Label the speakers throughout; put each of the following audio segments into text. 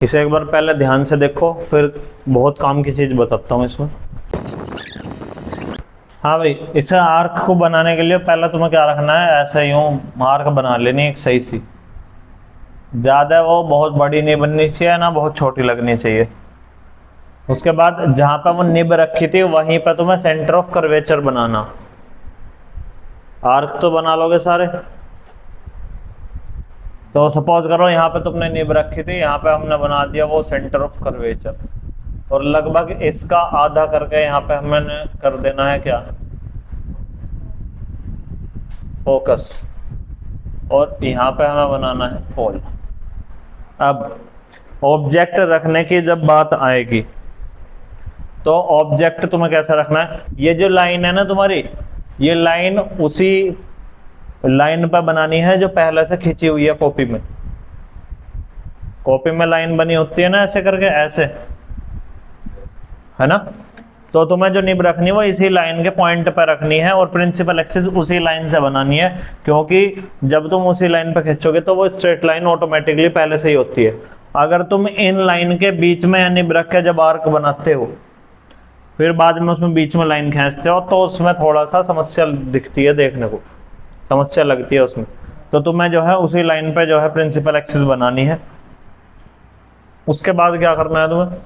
Speaker 1: इसे एक बार पहले ध्यान से देखो, फिर बहुत काम की चीज बताता हूँ इसमें। हाँ भाई, इसे आर्क को बनाने के लिए पहले तुम्हें क्या रखना है, ऐसे यूं आर्क बना लेनी एक सही सी। ज्यादा वो बहुत बड़ी नहीं बननी चाहिए ना बहुत छोटी लगनी चाहिए। उसके बाद जहां पर वो निब रखी थी वहीं पर तुम्हें centre of curvature banana. Arc तो बना लोगे सारे। तो सपोज करो यहाँ पे तुमने निब रखी थी, यहाँ पे हमने बना दिया वो सेंटर ऑफ कर्वेचर, और लगभग इसका आधा करके यहाँ पे हमें कर देना है क्या, फोकस, और यहाँ पे हमें बनाना है पोल। अब ऑब्जेक्ट रखने की जब बात आएगी तो ऑब्जेक्ट तुम्हें कैसा रखना है, ये जो लाइन है ना तुम्हारी, ये लाइन उसी लाइन पर बनानी है जो पहले से खींची हुई है कॉपी में। कॉपी में लाइन बनी होती है ना ऐसे करके, ऐसे, है ना। तो तुम्हें जो निब रखनी है वो इसी लाइन के पॉइंट पर रखनी है और प्रिंसिपल एक्सिस उसी लाइन से बनानी है, क्योंकि जब तुम उसी लाइन पर खींचोगे तो वो स्ट्रेट लाइन ऑटोमेटिकली पहले से ही होती है। अगर तुम इन लाइन के बीच में निब रख के जब आर्क बनाते हो फिर बाद में उसमें बीच में लाइन खींचते हो तो उसमें थोड़ा सा समस्या दिखती है, देखने को समस्या लगती है उसमें। तो तुम्हें जो है उसी लाइन पे जो है प्रिंसिपल एक्सिस बनानी है। उसके बाद क्या करना है तुम्हें,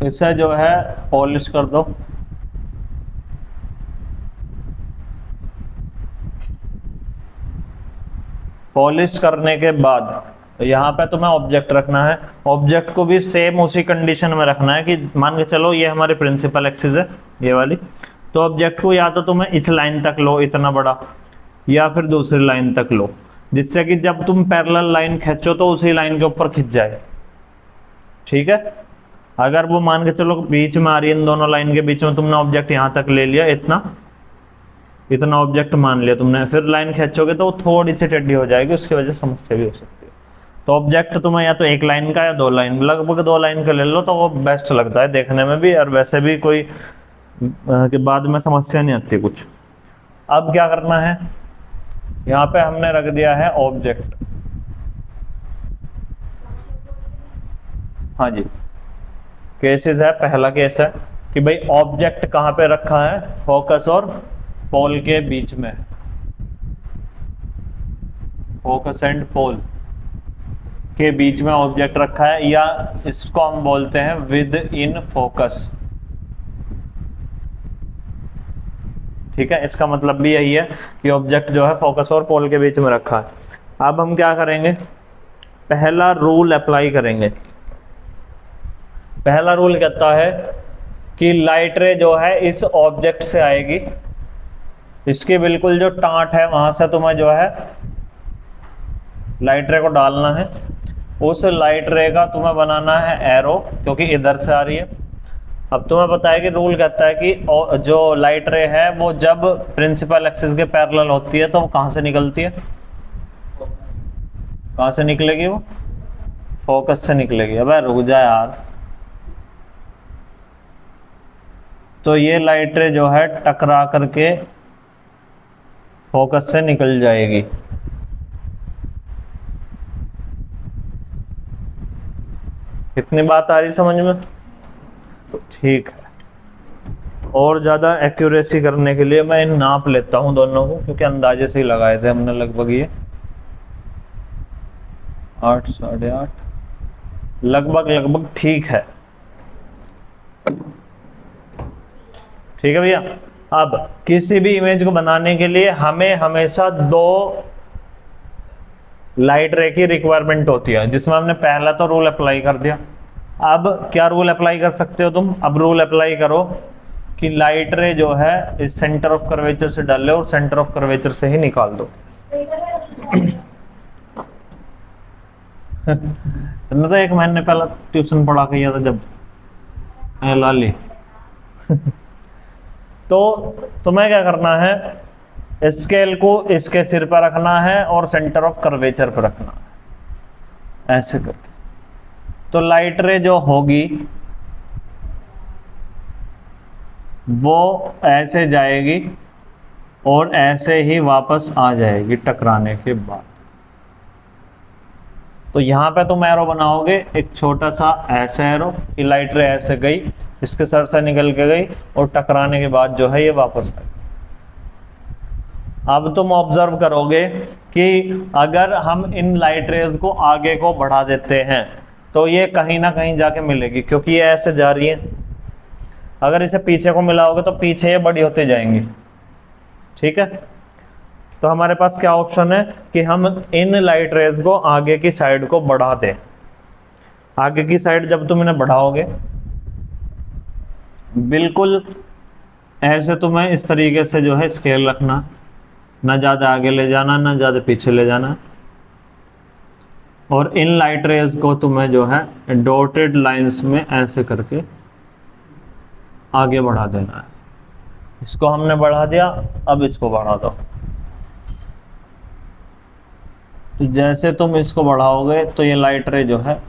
Speaker 1: इसे जो है पॉलिश कर दो। पॉलिश करने के बाद यहाँ पे तुम्हें ऑब्जेक्ट रखना है। ऑब्जेक्ट को भी सेम उसी कंडीशन में रखना है कि मान के चलो ये हमारी प्रिंसिपल एक्सिस है ये वाली, तो ऑब्जेक्ट को या तो तुम्हें इस लाइन तक लो इतना बड़ा, या फिर दूसरी लाइन तक लो, जिससे कि जब तुम पैरेलल लाइन खींचो तो उसी लाइन के ऊपर खिंच जाए। ठीक है, अगर वो मान के चलो बीच में आ रही है, इन दोनों लाइन के बीच में तुमने ऑब्जेक्ट यहाँ तक ले लिया, इतना ऑब्जेक्ट मान लिया तुमने, फिर लाइन खींचोगे तो वो थोड़ी सी टेढ़ी हो जाएगी, उसकी वजह से समस्या भी हो सकती है। तो ऑब्जेक्ट तुम्हें या तो एक लाइन का या दो लाइन, लगभग दो लाइन का ले लो तो वो बेस्ट लगता है देखने में भी, और वैसे भी कोई के बाद में समस्या नहीं आती कुछ। अब क्या करना है, यहाँ पे हमने रख दिया है ऑब्जेक्ट। हाँ जी, केसेस है, पहला केस है कि भाई ऑब्जेक्ट कहाँ पे रखा है, फोकस और पोल के बीच में, फोकस एंड पोल के बीच में ऑब्जेक्ट रखा है, या इसको हम बोलते हैं विद इन फोकस। ठीक है, इसका मतलब भी यही है कि ऑब्जेक्ट जो है फोकस और पोल के बीच में रखा है। अब हम क्या करेंगे, पहला रूल अप्लाई करेंगे। पहला रूल कहता है कि लाइट रे जो है इस ऑब्जेक्ट से आएगी, इसकी बिल्कुल जो टाट है वहां से तुम्हें जो है लाइट रे को डालना है। उस लाइट रे का तुम्हें बनाना है एरो, क्योंकि इधर से आ रही है। अब तुम्हें पता है कि रूल कहता है कि जो लाइट रे है वो जब प्रिंसिपल एक्सिस के पैरेलल होती है तो वो कहां से निकलती है, कहां से निकलेगी, वो फोकस से निकलेगी। अब रुक जा यार, तो ये लाइट रे जो है टकरा करके फोकस से निकल जाएगी। कितनी बात आ रही समझ में, तो ठीक है। और ज़्यादा एक्यूरेसी करने के लिए मैं इन नाप लेता हूं दोनों को, क्योंकि अंदाजे से ही लगाए थे हमने लगभग ये 8 साढ़े 8 लगभग ठीक है। ठीक है भैया। अब किसी भी इमेज को बनाने के लिए हमें हमेशा दो लाइट रे की रिक्वायरमेंट होती है, जिसमें हमने पहला तो रूल अप्लाई कर दिया। अब क्या रूल अप्लाई कर सकते हो तुम, अब रूल अप्लाई करो कि लाइट रे जो है इस सेंटर ऑफ कर्वेचर से डाल लो और सेंटर ऑफ कर्वेचर से ही निकाल दो। तुमने तो 1 महीने पहले ट्यूशन पढ़ा के था जब लाली। तो तुम्हें क्या करना है, स्केल को इसके सिर पर रखना है और सेंटर ऑफ कर्वेचर पर रखना है, ऐसे करके। तो लाइट रे जो होगी वो ऐसे जाएगी और ऐसे ही वापस आ जाएगी टकराने के बाद। तो यहाँ पे तुम एरो बनाओगे एक छोटा सा ऐसे एरो कि लाइट रे ऐसे गई, इसके सर से निकल के गई और टकराने के बाद जो है ये वापस आई। अब तुम ऑब्जर्व करोगे कि अगर हम इन लाइट रेज को आगे को बढ़ा देते हैं तो ये कहीं ना कहीं जाके मिलेगी, क्योंकि ये ऐसे जा रही है। अगर इसे पीछे को मिलाओगे तो पीछे ये बड़ी होते जाएंगी। ठीक है, तो हमारे पास क्या ऑप्शन है कि हम इन लाइट रेज को आगे की साइड को बढ़ा दें। आगे की साइड जब तुम इन्हें बढ़ाओगे, बिल्कुल ऐसे तुम्हें इस तरीके से जो है स्केल रखना, ना ज़्यादा आगे ले जाना ना ज़्यादा पीछे ले जाना, और इन लाइट रेज को तुम्हें जो है डॉटेड लाइंस में ऐसे करके आगे बढ़ा देना है। इसको हमने बढ़ा दिया, अब इसको बढ़ा दो। तो जैसे तुम इसको बढ़ाओगे तो ये लाइट रे जो है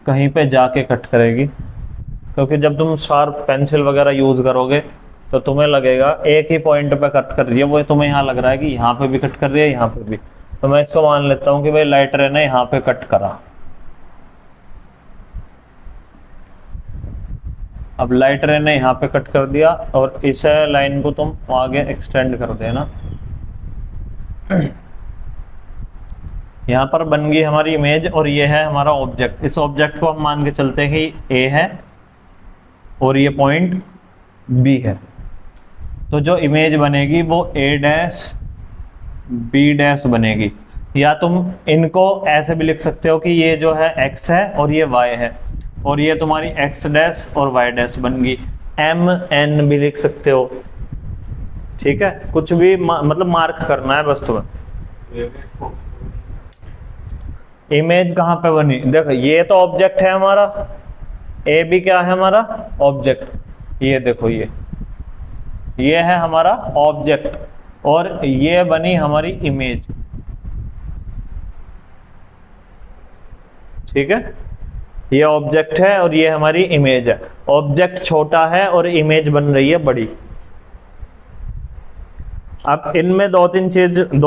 Speaker 1: कहीं पे जाके कट करेगी, क्योंकि जब तुम शार्प पेंसिल वगैरह यूज करोगे तो तुम्हें लगेगा एक ही पॉइंट पे कट कर रही है, वो तुम्हें यहाँ लग रहा है कि यहाँ पे भी कट कर रही है, यहाँ पे भी। तो मैं इसको मान लेता हूँ कि भाई लाइट रे ने यहाँ पे कट करा। अब लाइट रे ने यहाँ पे कट कर दिया और इस लाइन को तुम आगे एक्सटेंड कर देना। यहाँ पर बन गई हमारी इमेज और ये है हमारा ऑब्जेक्ट। इस ऑब्जेक्ट को हम मान के चलते हैं कि ए है और ये पॉइंट बी है। तो जो इमेज बनेगी वो ए डैश बी डैश बनेगी, या तुम इनको ऐसे भी लिख सकते हो कि ये जो है एक्स है और ये वाई है, और ये तुम्हारी एक्स डैश और वाई डैश बन गई। एम एन भी लिख सकते हो। ठीक है, कुछ भी मतलब मार्क करना है बस तुम्हें। इमेज कहाँ पे बनी, देखो ये तो ऑब्जेक्ट है हमारा, ए भी क्या है हमारा ऑब्जेक्ट। ये देखो ये है हमारा ऑब्जेक्ट और ये बनी हमारी इमेज। ठीक है, ये ऑब्जेक्ट है और ये हमारी इमेज है। ऑब्जेक्ट छोटा है और इमेज बन रही है बड़ी। अब इनमें दो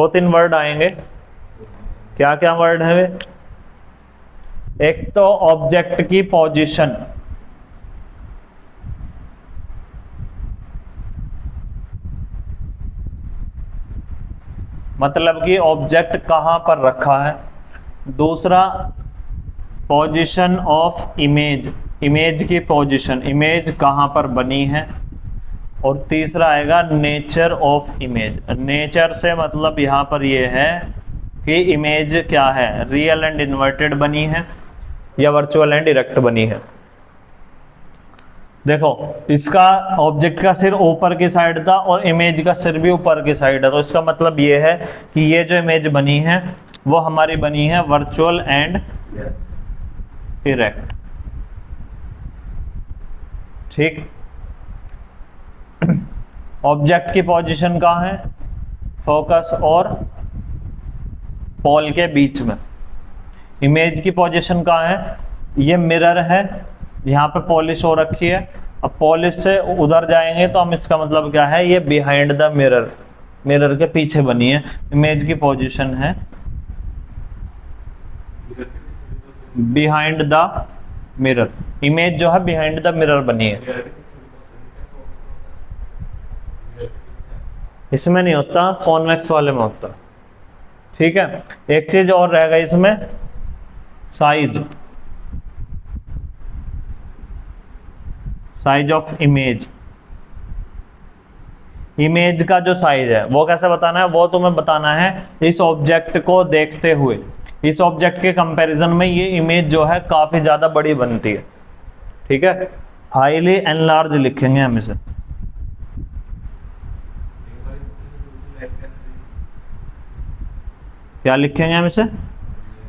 Speaker 1: तीन वर्ड आएंगे। क्या क्या वर्ड है वे? एक तो ऑब्जेक्ट की पोजीशन, मतलब कि ऑब्जेक्ट कहां पर रखा है। दूसरा पोजीशन ऑफ इमेज, इमेज की पोजीशन, इमेज कहां पर बनी है। और तीसरा आएगा नेचर ऑफ इमेज। नेचर से मतलब यहां पर ये है कि इमेज क्या है, रियल एंड इन्वर्टेड बनी है या वर्चुअल एंड डायरेक्ट बनी है। देखो इसका ऑब्जेक्ट का सिर ऊपर की साइड था और इमेज का सिर भी ऊपर की साइड है, तो इसका मतलब ये है कि ये जो इमेज बनी है वो हमारी बनी है वर्चुअल एंड डायरेक्ट। ठीक, ऑब्जेक्ट की पोजीशन कहाँ है, फोकस और पोल के बीच में। इमेज की पोजीशन कहाँ है, ये मिरर है, यहाँ पे पॉलिश हो रखी है। अब पॉलिश से उधर जाएंगे तो हम इसका मतलब क्या है, ये बिहाइंड द मिरर, मिरर के पीछे बनी है। इमेज की पोजीशन है बिहाइंड द मिरर, इमेज जो है बिहाइंड द मिरर बनी है। इसमें नहीं होता, कॉन्वेक्स वाले में होता। ठीक है, एक चीज और रह गई इसमें, size, size of image. Image का जो साइज है वो कैसे बताना है, वो तुम्हें बताना है इस ऑब्जेक्ट को देखते हुए। इस ऑब्जेक्ट के कंपैरिजन में ये इमेज जो है काफी ज्यादा बड़ी बनती है। ठीक है, हाईली एनलार्ज लिखेंगे हम इसे। क्या लिखेंगे हम इसे,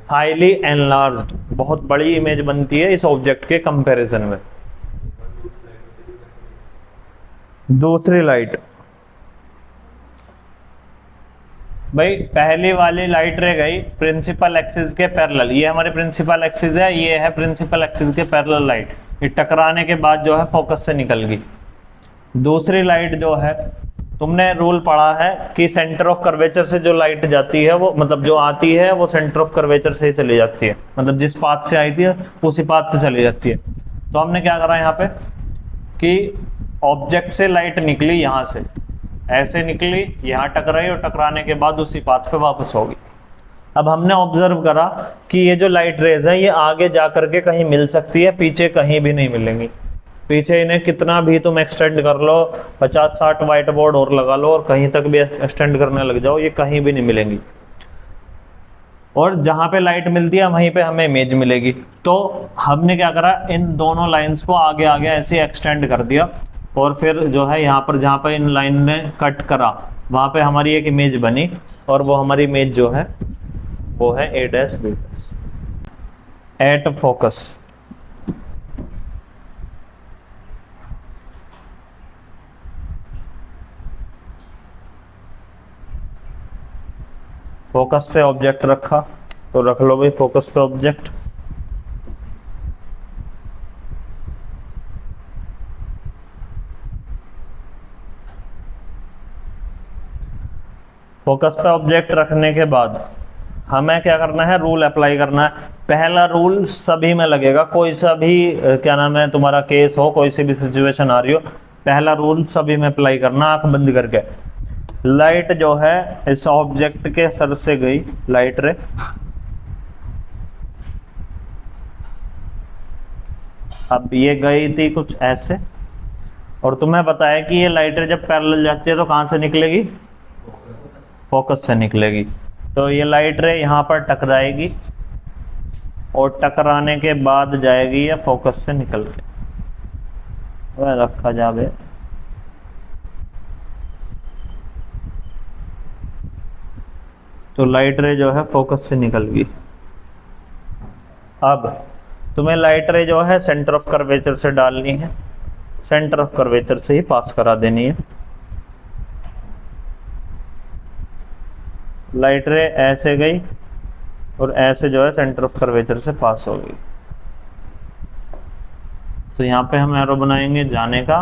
Speaker 1: हाईली एनलार्ज्ड, बहुत बड़ी इमेज बनती है इस ऑब्जेक्ट के कंपैरिजन में। दूसरी लाइट, भाई पहली वाली लाइट रह गई प्रिंसिपल एक्सिस के पैरेलल, ये हमारी प्रिंसिपल एक्सिस है, ये है प्रिंसिपल एक्सिस के पैरेलल लाइट। ये टकराने के बाद जो है फोकस से निकल गई। दूसरी लाइट जो है तुमने रूल पढ़ा है कि सेंटर ऑफ कर्वेचर से जो लाइट जाती है वो मतलब जो आती है वो सेंटर ऑफ कर्वेचर से ही चली जाती है, मतलब जिस पाथ से आई थी उसी पाथ से चली जाती है। तो हमने क्या करा यहाँ पे कि ऑब्जेक्ट से लाइट निकली, यहाँ से ऐसे निकली, यहाँ टकराई और टकराने के बाद उसी पाथ पे वापस होगी। अब हमने ऑब्जर्व करा कि ये जो लाइट रेज है ये आगे जा करके कहीं मिल सकती है, पीछे कहीं भी नहीं मिलेंगी। पीछे इन्हें कितना भी तुम एक्सटेंड कर लो, 50-60 व्हाइट बोर्ड और लगा लो और कहीं तक भी एक्सटेंड करने लग जाओ, ये कहीं भी नहीं मिलेंगी। और जहां पे लाइट मिलती है वहीं पे हमें इमेज मिलेगी। तो हमने क्या करा, इन दोनों लाइंस को आगे आगे ऐसे एक्सटेंड कर दिया और फिर जो है यहाँ पर जहाँ पर इन लाइन ने कट करा वहां पे हमारी एक इमेज बनी और वो हमारी इमेज जो है वो है A dash B dash at focus. Focus पे ऑब्जेक्ट रखा तो रख लो भाई फोकस पे ऑब्जेक्ट। फोकस पे ऑब्जेक्ट रखने के बाद हमें क्या करना है, रूल अप्लाई करना है। पहला रूल सभी में लगेगा, कोई सा भी क्या नाम है तुम्हारा केस हो, कोई सी भी सिचुएशन आ रही हो, पहला रूल सभी में अप्लाई करना। आंख बंद करके लाइट जो है इस ऑब्जेक्ट के सर से गई लाइट रे, अब ये गई थी कुछ ऐसे और तुम्हें बताया कि ये लाइट रे जब पैरेलल जाती है तो कहां से निकलेगी, फोकस से निकलेगी। तो ये लाइट रे यहाँ पर टकराएगी और टकराने के बाद जाएगी या फोकस से निकल के रखा जावे। तो लाइट रे जो है फोकस से निकल गई। अब तुम्हें लाइट रे जो है सेंटर ऑफ कर्वेचर से डालनी है, सेंटर ऑफ कर्वेचर से ही पास करा देनी है। लाइट रे ऐसे गई और ऐसे जो है सेंटर ऑफ कर्वेचर से पास हो गई। तो यहाँ पे हम एरो बनाएंगे जाने का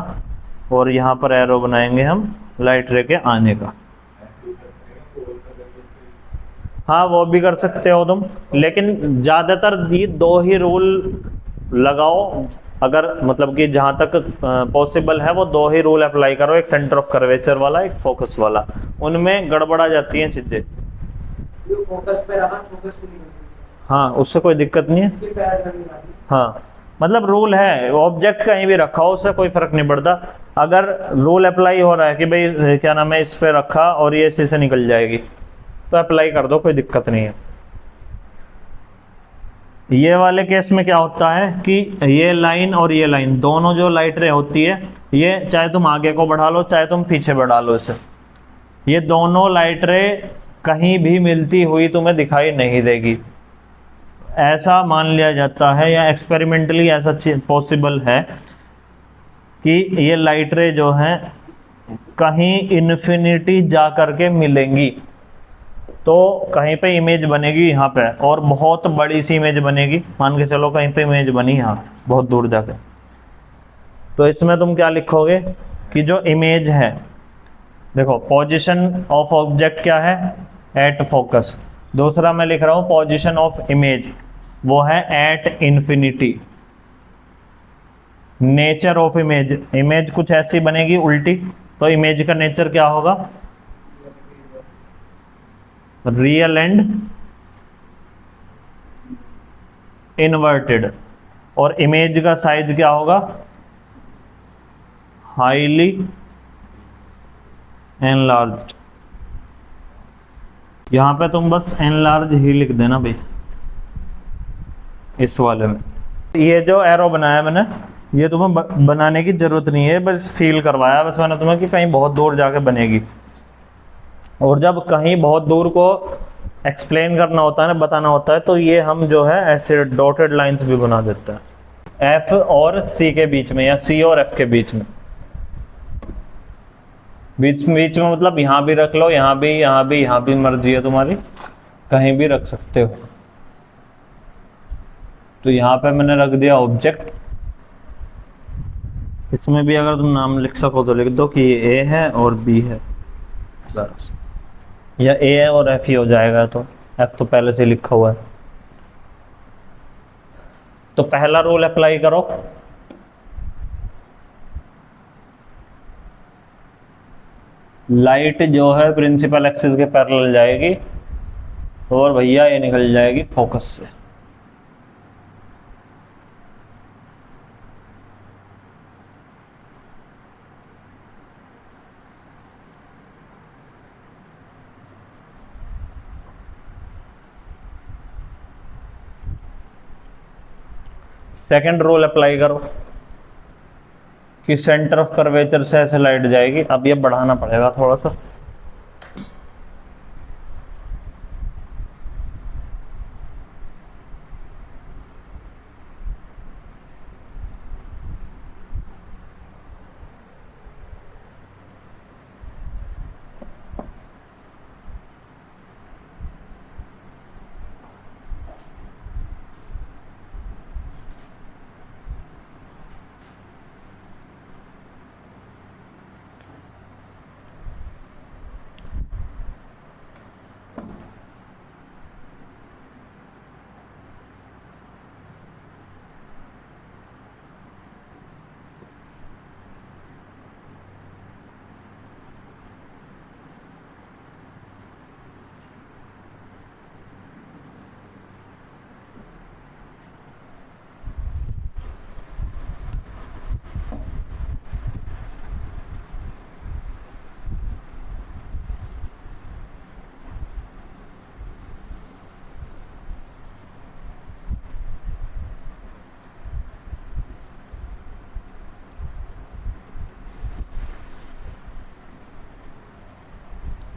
Speaker 1: और यहाँ पर एरो बनाएंगे हम लाइट रे के आने का। हाँ वो भी कर सकते हो तुम, लेकिन ज्यादातर ये दो ही रूल लगाओ। अगर मतलब कि जहां तक पॉसिबल है वो दो ही रूल अप्लाई करो, एक सेंटर ऑफ कर्वेचर वाला एक फोकस वाला। उनमें गड़बड़ा जाती हैं चीजें।
Speaker 2: फोकस पे रखा, फोकस से निकल गई।
Speaker 1: हाँ उससे कोई दिक्कत नहीं है। हाँ मतलब रूल है, ऑब्जेक्ट कहीं भी रखा हो उससे कोई फर्क नहीं पड़ता। अगर रूल अप्लाई हो रहा है कि भाई क्या नाम है इस पे रखा और ये इसी से निकल जाएगी तो अप्लाई कर दो, कोई दिक्कत नहीं है। ये वाले केस में क्या होता है कि ये लाइन और ये लाइन दोनों जो लाइट रे होती है, ये चाहे तुम आगे को बढ़ा लो चाहे तुम पीछे बढ़ा लो इसे, ये दोनों लाइट रे कहीं भी मिलती हुई तुम्हें दिखाई नहीं देगी। ऐसा मान लिया जाता है या एक्सपेरिमेंटली ऐसा पॉसिबल है कि ये लाइट रे जो हैं कहीं इन्फिनिटी जा करके मिलेंगी। तो कहीं पे इमेज बनेगी यहाँ पे और बहुत बड़ी सी इमेज बनेगी, मान के चलो कहीं पे इमेज बनी यहाँ बहुत दूर जाके। तो इसमें तुम क्या लिखोगे कि जो इमेज है, देखो पोजीशन ऑफ ऑब्जेक्ट क्या है, एट फोकस। दूसरा मैं लिख रहा हूं पोजीशन ऑफ इमेज, वो है at infinity. Nature of image, image कुछ ऐसी बनेगी उल्टी, तो इमेज का नेचर क्या होगा, रियल एंड इन्वर्टेड। और इमेज का साइज क्या होगा, हाईली एनलार्ज्ड। यहां पे तुम बस एनलार्ज ही लिख देना भाई इस वाले में। ये जो एरो बनाया मैंने ये तुम्हें बनाने की जरूरत नहीं है, बस फील करवाया बस मैंने तुम्हें कि कहीं बहुत दूर जाके बनेगी। और जब कहीं बहुत दूर को एक्सप्लेन करना होता है ना, बताना होता है, तो ये हम जो है ऐसे डॉटेड लाइंस भी बना देते हैं एफ और सी के बीच में या सी और एफ के बीच में। बीच में मतलब यहाँ भी रख लो, यहाँ भी, यहाँ भी, यहाँ भी, मर्जी है तुम्हारी, कहीं भी रख सकते हो। तो यहाँ पे मैंने रख दिया ऑब्जेक्ट, इसमें भी अगर तुम नाम लिख सको तो लिख दो कि ये ए है और बी है बस, या ए है और एफ ही हो जाएगा, तो एफ तो पहले से लिखा हुआ है। तो पहला रूल अप्लाई करो, लाइट जो है प्रिंसिपल एक्सिस के पैरेलल जाएगी और भैया ये निकल जाएगी फोकस से। सेकंड रूल अप्लाई करो कि सेंटर ऑफ कर्वेचर से ऐसे लाइट जाएगी। अब ये बढ़ाना पड़ेगा थोड़ा सा,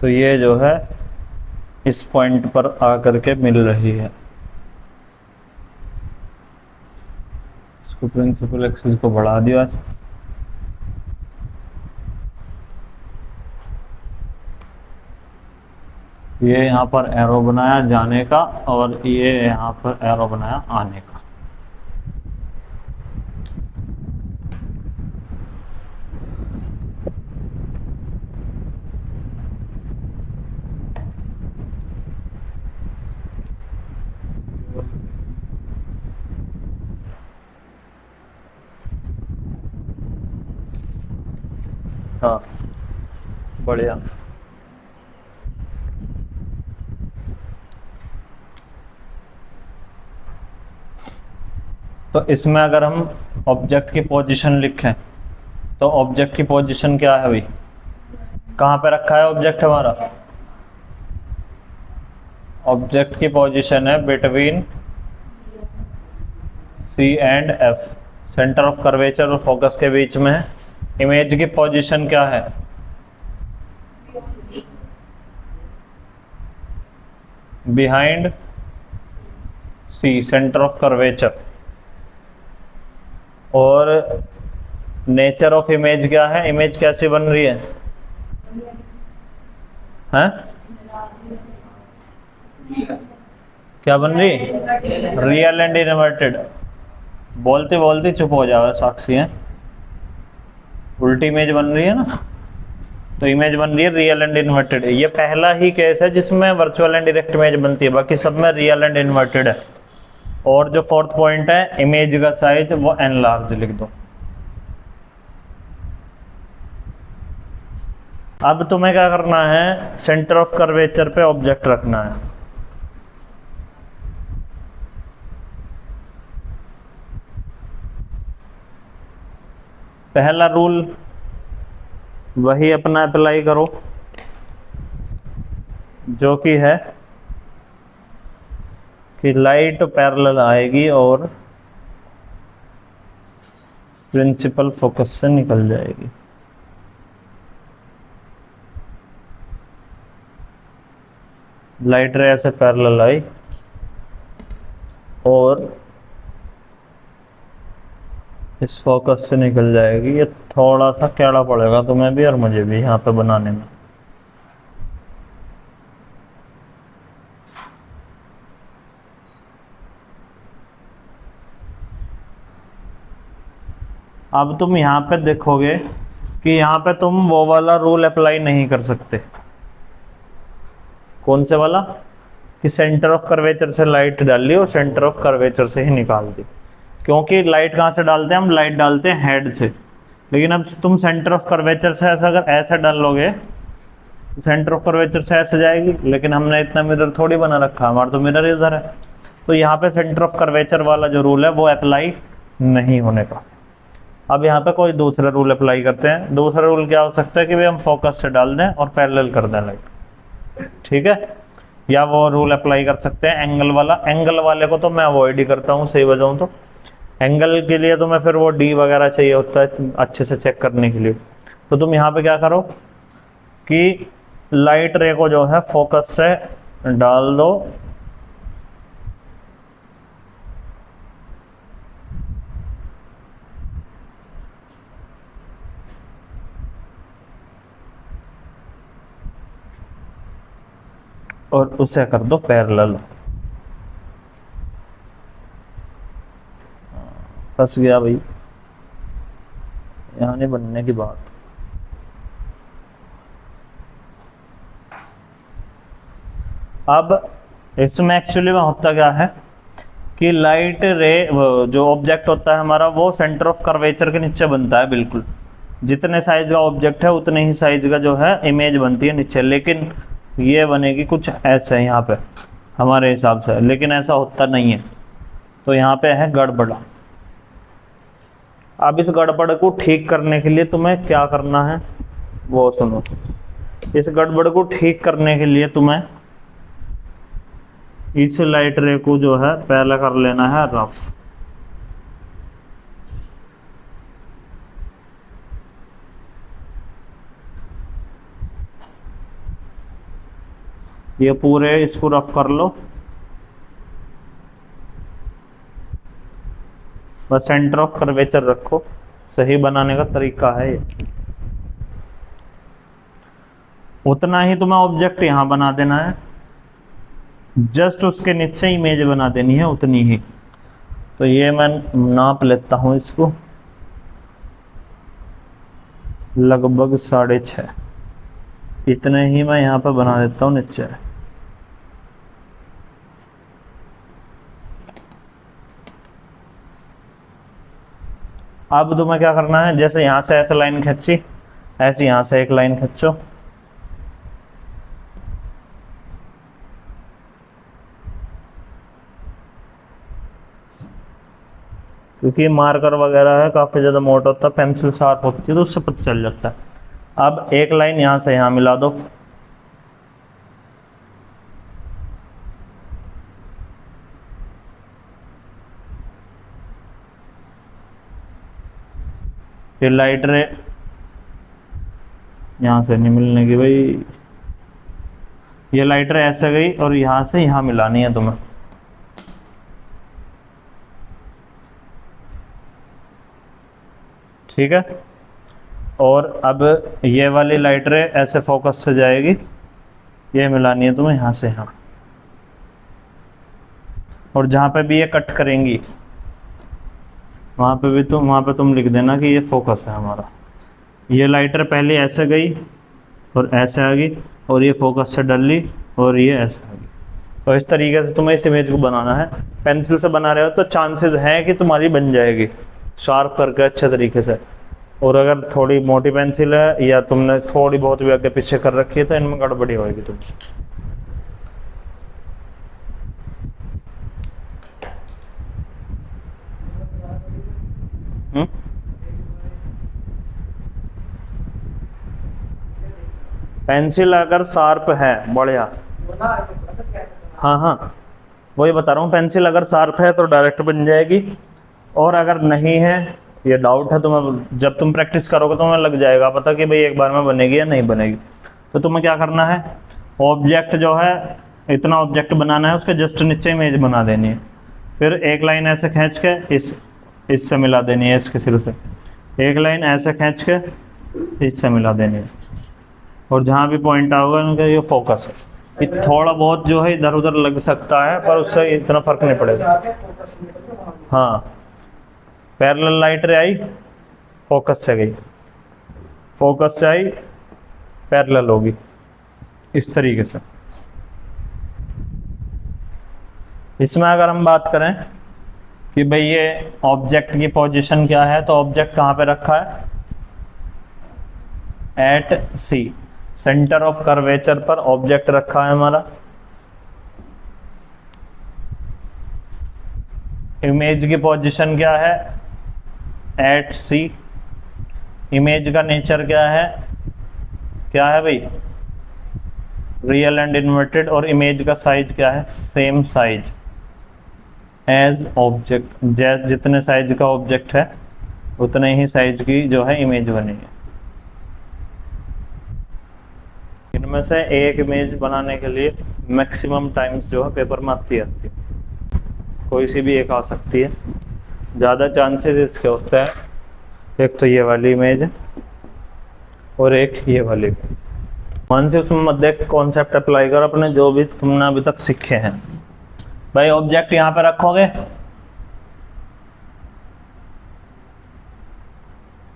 Speaker 1: तो ये जो है इस पॉइंट पर आकर के मिल रही है। इसको प्रिंसिपल एक्सिस को बढ़ा दिया, ये यहाँ पर एरो बनाया जाने का और ये यहाँ पर एरो बनाया आने का। हाँ बढ़िया। तो इसमें अगर हम ऑब्जेक्ट की पोजीशन लिखें तो ऑब्जेक्ट की पोजीशन क्या है भाई, कहाँ पे रखा है ऑब्जेक्ट हमारा? ऑब्जेक्ट की पोजीशन है between C and F, centre of curvature और फोकस के बीच में है। इमेज की पोजीशन क्या है? Behind C, centre of curvature. और नेचर ऑफ इमेज क्या है? इमेज कैसी बन रही है? हैं? क्या बन रही? Real and inverted. बोलते बोलते चुप हो जाओ साक्षी हैं, उल्टी इमेज बन रही है ना। तो इमेज बन रही है रियल एंड इन्वर्टेड। ये पहला ही केस है जिसमें वर्चुअल एंड डायरेक्ट इमेज बनती है, बाकी सब में रियल एंड इन्वर्टेड है। और जो फोर्थ पॉइंट है इमेज का साइज वो एन लार्ज लिख दो। अब तुम्हें क्या करना है, सेंटर ऑफ कर्वेचर पे ऑब्जेक्ट रखना है। पहला रूल वही अपना अप्लाई करो जो कि है कि लाइट पैरेलल आएगी और प्रिंसिपल फोकस से निकल जाएगी। लाइट रे ऐसे पैरेलल आई और इस फोकस से निकल जाएगी। ये थोड़ा सा कैड़ा पड़ेगा तुम्हें भी और मुझे भी यहाँ पे बनाने में। अब तुम यहाँ पे देखोगे कि यहाँ पे तुम वो वाला रूल अप्लाई नहीं कर सकते। कौन से वाला? कि सेंटर ऑफ कर्वेचर से लाइट डाल ली और सेंटर ऑफ कर्वेचर से ही निकाल दी। क्योंकि लाइट कहाँ से डालते हैं हम? लाइट डालते हैं हेड से। लेकिन अब तुम सेंटर ऑफ कर्वेचर से ऐसा अगर ऐसा डालोगे, सेंटर ऑफ कर्वेचर से ऐसे जाएगी, लेकिन हमने इतना मिरर थोड़ी बना रखा, हमारा तो मिरर इधर है। तो यहाँ पे सेंटर ऑफ कर्वेचर वाला जो रूल है वो अप्लाई नहीं होने का। अब यहाँ पे कोई दूसरा रूल अप्लाई करते हैं। दूसरा रूल क्या हो सकता है कि भाई हम फोकस से डाल दें और पैरेलल कर दें लाइट, ठीक है। या वो रूल अप्लाई कर सकते हैं एंगल वाला। एंगल वाले को तो मैं अवॉइड ही करता हूँ, सही बताऊँ तो। एंगल के लिए तो मैं फिर वो डी वगैरह चाहिए होता है अच्छे से चेक करने के लिए। तो तुम यहाँ पे क्या करो कि लाइट रे को जो है फोकस से डाल दो, और उसे कर दो पैरेलल। फंस गया भाई, यहाँ नहीं बनने की बात। अब इसमें एक्चुअली में होता क्या है कि लाइट रे जो ऑब्जेक्ट होता है हमारा वो सेंटर ऑफ कर्वेचर के नीचे बनता है। बिल्कुल जितने साइज का ऑब्जेक्ट है उतने ही साइज का जो है इमेज बनती है नीचे। लेकिन ये बनेगी कुछ ऐसे यहाँ पे हमारे हिसाब से, लेकिन ऐसा होता नहीं है। तो यहाँ पे है गड़बड़। अब इस गड़बड़ को ठीक करने के लिए तुम्हें क्या करना है वो सुनो। इस गड़बड़ को ठीक करने के लिए तुम्हें इस लाइट रे को जो है पहले कर लेना है रफ। ये पूरे इसको रफ कर लो, बस सेंटर ऑफ कर्वेचर रखो। सही बनाने का तरीका है ये। उतना ही तुम्हें ऑब्जेक्ट यहां बना देना है, जस्ट उसके नीचे इमेज बना देनी है उतनी ही। तो ये मैं नाप लेता हूं इसको, लगभग 6.5 इतने ही मैं यहाँ पर बना देता हूँ नीचे। अब तुम्हें क्या करना है, जैसे यहाँ से ऐसे लाइन खींची, ऐसे यहाँ से एक लाइन खींचो। क्योंकि मार्कर वगैरह है काफी ज्यादा मोटा होता है, पेंसिल शार्प होती है तो उससे पता चल जाता है। अब एक लाइन यहाँ से यहाँ मिला दो। फिर लाइट रे यहाँ से नहीं मिलने की भाई, ये लाइट रे ऐसे गई और यहाँ से यहाँ मिलानी है तुम्हें। ठीक है। और अब ये वाली लाइट रे ऐसे फोकस से जाएगी, ये मिलानी है तुम्हें यहाँ से यहाँ। और जहाँ पे भी ये कट करेंगी वहाँ पे तुम लिख देना कि ये फोकस है हमारा। ये लाइटर पहले ऐसे गई और ऐसे आ गई और ये फोकस से डल ली और ये ऐसे आ गई। तो इस तरीके से तुम्हें इस इमेज को बनाना है। पेंसिल से बना रहे हो तो चांसेस हैं कि तुम्हारी बन जाएगी शार्प करके अच्छे तरीके से। और अगर थोड़ी मोटी पेंसिल है या तुमने थोड़ी बहुत भी आगे पीछे कर रखी है तो इनमें गड़बड़ी होगी तुम। पेंसिल अगर शार्प है बढ़िया, हाँ हाँ वही बता रहा हूँ। पेंसिल अगर शार्प है तो डायरेक्ट बन जाएगी, और अगर नहीं है ये डाउट है तुम्हें, जब तुम प्रैक्टिस करोगे तो तुम्हें लग जाएगा पता कि भाई एक बार में बनेगी या नहीं बनेगी। तो तुम्हें क्या करना है, ऑब्जेक्ट जो है इतना ऑब्जेक्ट बनाना है, उसके जस्ट नीचे इमेज बना देनी है। फिर एक लाइन ऐसे खींच के इससे मिला देनी है, इसके सिर से एक लाइन ऐसे खींच के इससे मिला देनी है। और जहाँ भी पॉइंट आओगे उनका ये फोकस है। ये थोड़ा बहुत जो है इधर उधर लग सकता है पर उससे इतना फर्क नहीं पड़ेगा। हाँ पैरेलल लाइट रे आई, फोकस से गई, फोकस से आई, पैरेलल होगी इस तरीके से। इसमें अगर हम बात करें कि भाई ये ऑब्जेक्ट की पोजीशन क्या है, तो ऑब्जेक्ट कहाँ पे रखा है, at C, centre of curvature पर ऑब्जेक्ट रखा है हमारा। इमेज की पोजीशन क्या है, एट सी। इमेज का नेचर क्या है भाई, रियल एंड इन्वर्टेड। और इमेज का साइज क्या है, सेम साइज एज ऑब्जेक्ट। जैसे जितने साइज का ऑब्जेक्ट है उतने ही साइज की जो है इमेज बनेगी। इनमें से एक इमेज बनाने के लिए मैक्सिमम टाइम्स जो है पेपर में आती है, कोई सी भी एक आ सकती है। ज़्यादा चांसेस इसके होते हैं, एक तो ये वाली इमेज है और एक ये वाली। मान से उसमें मत देख, कॉन्सेप्ट अप्लाई कर अपने जो भी तुमने अभी तक सीखे हैं। भाई ऑब्जेक्ट यहाँ पे रखोगे,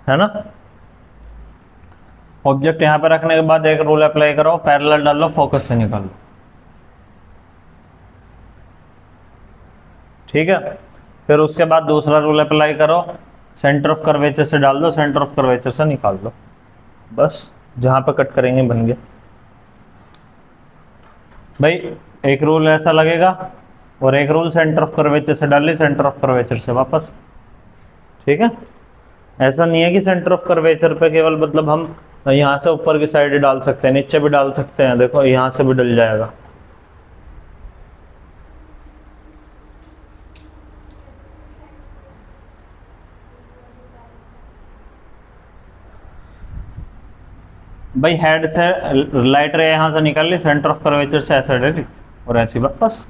Speaker 1: है ना। ऑब्जेक्ट यहाँ पे रखने के बाद एक रूल अप्लाई करो, पैरेलल डाल लो, फोकस से निकाल लो, ठीक है। फिर उसके बाद दूसरा रूल अप्लाई करो, सेंटर ऑफ कर्वेचर से डाल दो, सेंटर ऑफ कर्वेचर से निकाल दो, बस जहां पे कट करेंगे बन गया। भाई एक रूल ऐसा लगेगा और एक रूल सेंटर ऑफ कर्वेचर से डाल ली, सेंटर ऑफ कर्वेचर से वापस, ठीक है। ऐसा नहीं है कि सेंटर ऑफ कर्वेचर पे केवल मतलब हम यहाँ से ऊपर की साइड डाल सकते हैं, नीचे भी डाल सकते हैं, देखो यहाँ से भी डल जाएगा। भाई हेड से लाइट रे यहाँ से निकाल ली, सेंटर ऑफ कर्वेचर से ऐसे डाली और ऐसी वापस।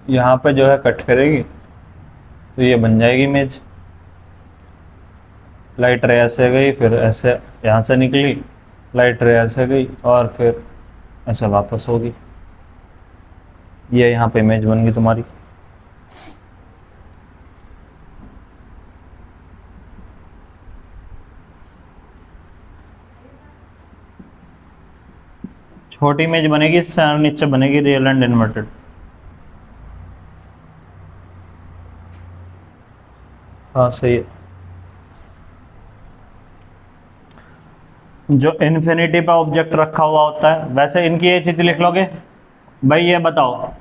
Speaker 1: यहाँ पे जो है कट करेगी तो ये बन जाएगी इमेज। लाइट रे ऐसे गई, फिर ऐसे यहाँ से निकली, लाइट रे ऐसे गई और फिर ऐसे वापस होगी, ये यहाँ पे इमेज बन गई तुम्हारी। छोटी इमेज बनेगी, इससे नीचे बनेगी रियल एंड इन्वर्टेड। हाँ सही है। जो इन्फिनिटी पे ऑब्जेक्ट रखा हुआ होता है, वैसे इनकी ये चीज लिख लोगे। भाई ये बताओ,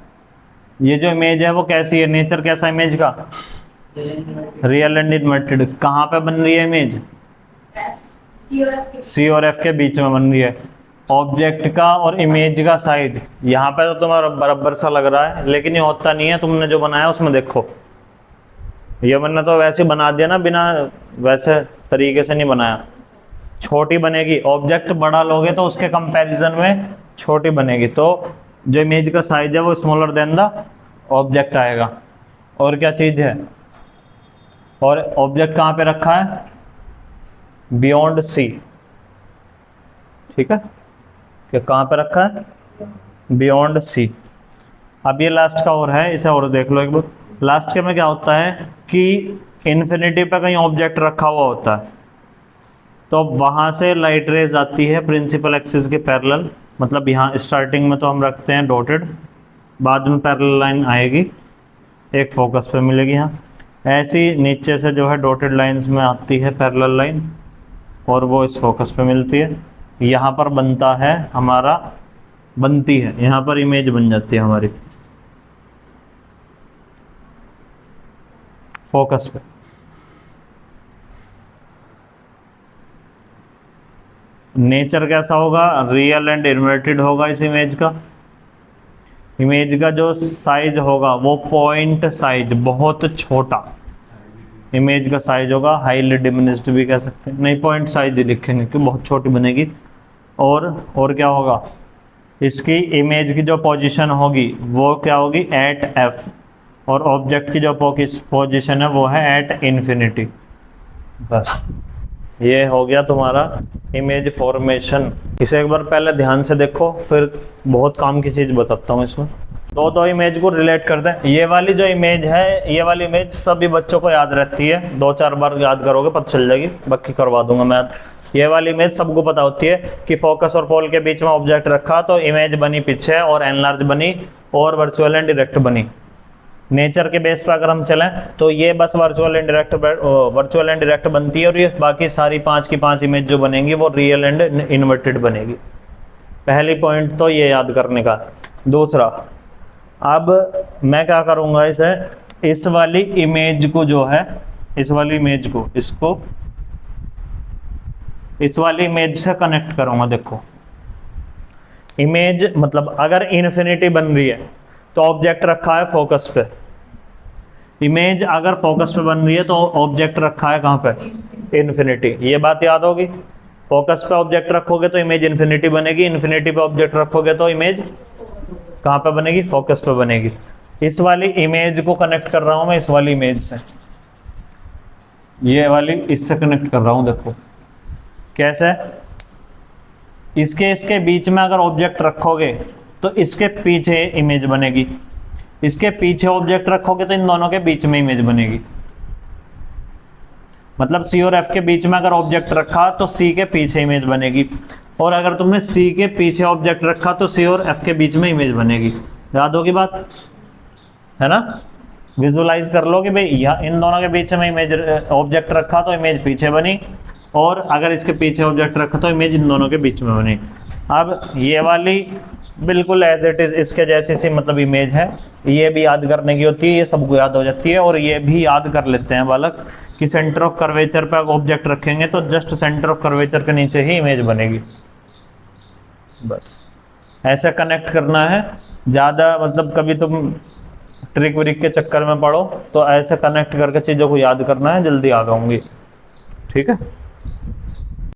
Speaker 1: ये जो इमेज है वो कैसी है, नेचर कैसा इमेज का, रियल एंड इन्वर्टेड। कहाँ पे बन रही है इमेज, सी और एफ के बीच में बन रही है। ऑब्जेक्ट का और इमेज का साइज यहाँ पे तो तुम्हारा बराबर सा लग रहा है, लेकिन ये होता नहीं है। तुमने जो बनाया उसमें देखो, ये बनना तो वैसे बना दिया ना, बिना वैसे तरीके से नहीं बनाया। छोटी बनेगी, ऑब्जेक्ट बड़ा लोगे तो उसके कंपैरिजन में छोटी बनेगी, तो जो इमेज का साइज है वो स्मॉलर देन द ऑब्जेक्ट आएगा। और क्या चीज है, और ऑब्जेक्ट कहाँ पे रखा है, बियॉन्ड सी, ठीक है। कि कहाँ पे रखा है, बियॉन्ड सी। अब ये लास्ट का और है, इसे और देख लो एक बार। लास्ट के में क्या होता है कि इन्फिनिटी पे कहीं ऑब्जेक्ट रखा हुआ होता है, तो वहाँ से लाइट रेज आती है प्रिंसिपल एक्सिस के पैरेलल। मतलब यहाँ स्टार्टिंग में तो हम रखते हैं डॉटेड, बाद में पैरेलल लाइन आएगी, एक फोकस पे मिलेगी यहाँ। ऐसी नीचे से जो है डॉटेड लाइंस में आती है पैरेलल लाइन और वो इस फोकस पे मिलती है। यहाँ पर बनता है हमारा, बनती है यहाँ पर इमेज बन जाती है हमारी फोकस पे। नेचर कैसा होगा, रियल एंड इन्वर्टेड होगा इस इमेज का। इमेज का जो साइज होगा वो पॉइंट साइज, बहुत छोटा इमेज का साइज होगा, हाईली डिमिनिश्ड भी कह सकते हैं, नहीं पॉइंट साइज ही लिखेंगे क्योंकि बहुत छोटी बनेगी। और क्या होगा, इसकी इमेज की जो पोजीशन होगी वो क्या होगी, एट एफ, और ऑब्जेक्ट की जो पोजीशन है वो है एट इन्फिनिटी। बस ये हो गया तुम्हारा इमेज फॉर्मेशन। इसे एक बार पहले ध्यान से देखो, फिर बहुत काम की चीज बताता हूँ इसमें। दो इमेज को रिलेट करते हैं। ये वाली जो इमेज है, ये वाली इमेज सभी बच्चों को याद रहती है, 2-4 बार याद करोगे पता चल जाएगी, बाकी करवा दूंगा मैं। ये वाली इमेज सबको पता होती है कि फोकस और पोल के बीच में ऑब्जेक्ट रखा तो इमेज बनी पीछे, और एनलार्ज बनी, और वर्चुअल एंड डायरेक्ट बनी। नेचर के बेस पर अगर हम चलें तो ये बस वर्चुअल एंड डायरेक्ट बनती है, और ये बाकी सारी 5 की 5 इमेज जो बनेंगी वो रियल एंड इन्वर्टेड बनेगी। पहली पॉइंट तो ये याद करने का। दूसरा, अब मैं क्या करूंगा, इस वाली इमेज को जो है, इस वाली इमेज को इस वाली इमेज से कनेक्ट करूंगा। देखो इमेज मतलब अगर इन्फिनिटी बन रही है तो ऑब्जेक्ट रखा है फोकस पे। इमेज अगर फोकस पे बन रही है तो ऑब्जेक्ट रखा है कहाँ पे, इन्फिनिटी। ये बात याद होगी। फोकस पे ऑब्जेक्ट रखोगे तो इमेज इन्फिनिटी बनेगी, इन्फिनिटी पे ऑब्जेक्ट रखोगे तो इमेज कहाँ पे बनेगी, फोकस पे बनेगी। इस वाली इमेज को कनेक्ट कर रहा हूं मैं इस वाली इमेज से, ये वाली इससे कनेक्ट कर रहा हूं। देखो कैसे, इसके बीच में अगर ऑब्जेक्ट रखोगे तो इसके पीछे इमेज बनेगी, इसके पीछे ऑब्जेक्ट रखोगे तो इन दोनों के बीच में इमेज बनेगी। मतलब सी और एफ के बीच में अगर ऑब्जेक्ट रखा तो सी के पीछे इमेज बनेगी, और अगर तुमने सी के पीछे ऑब्जेक्ट रखा तो सी और एफ के बीच में इमेज बनेगी। याद होगी बात, है ना। विजुलाइज कर लो कि भाई इन दोनों के बीच में इमेज ऑब्जेक्ट रखा तो इमेज पीछे बनी, और अगर इसके पीछे ऑब्जेक्ट रखा तो इमेज इन दोनों के बीच में बनी। अब ये वाली बिल्कुल एज इट इज इसके जैसी सी मतलब इमेज है, ये भी याद करने की होती है, ये सबको याद हो जाती है। और ये भी याद कर लेते हैं बालक कि सेंटर ऑफ कर्वेचर पे ऑब्जेक्ट रखेंगे तो जस्ट सेंटर ऑफ कर्वेचर के नीचे ही इमेज बनेगी। बस ऐसे कनेक्ट करना है। ज़्यादा मतलब कभी तुम ट्रिक व्रिक के चक्कर में पड़ो तो ऐसे कनेक्ट करके चीज़ों को याद करना है, जल्दी आ जाऊंगी। ठीक है।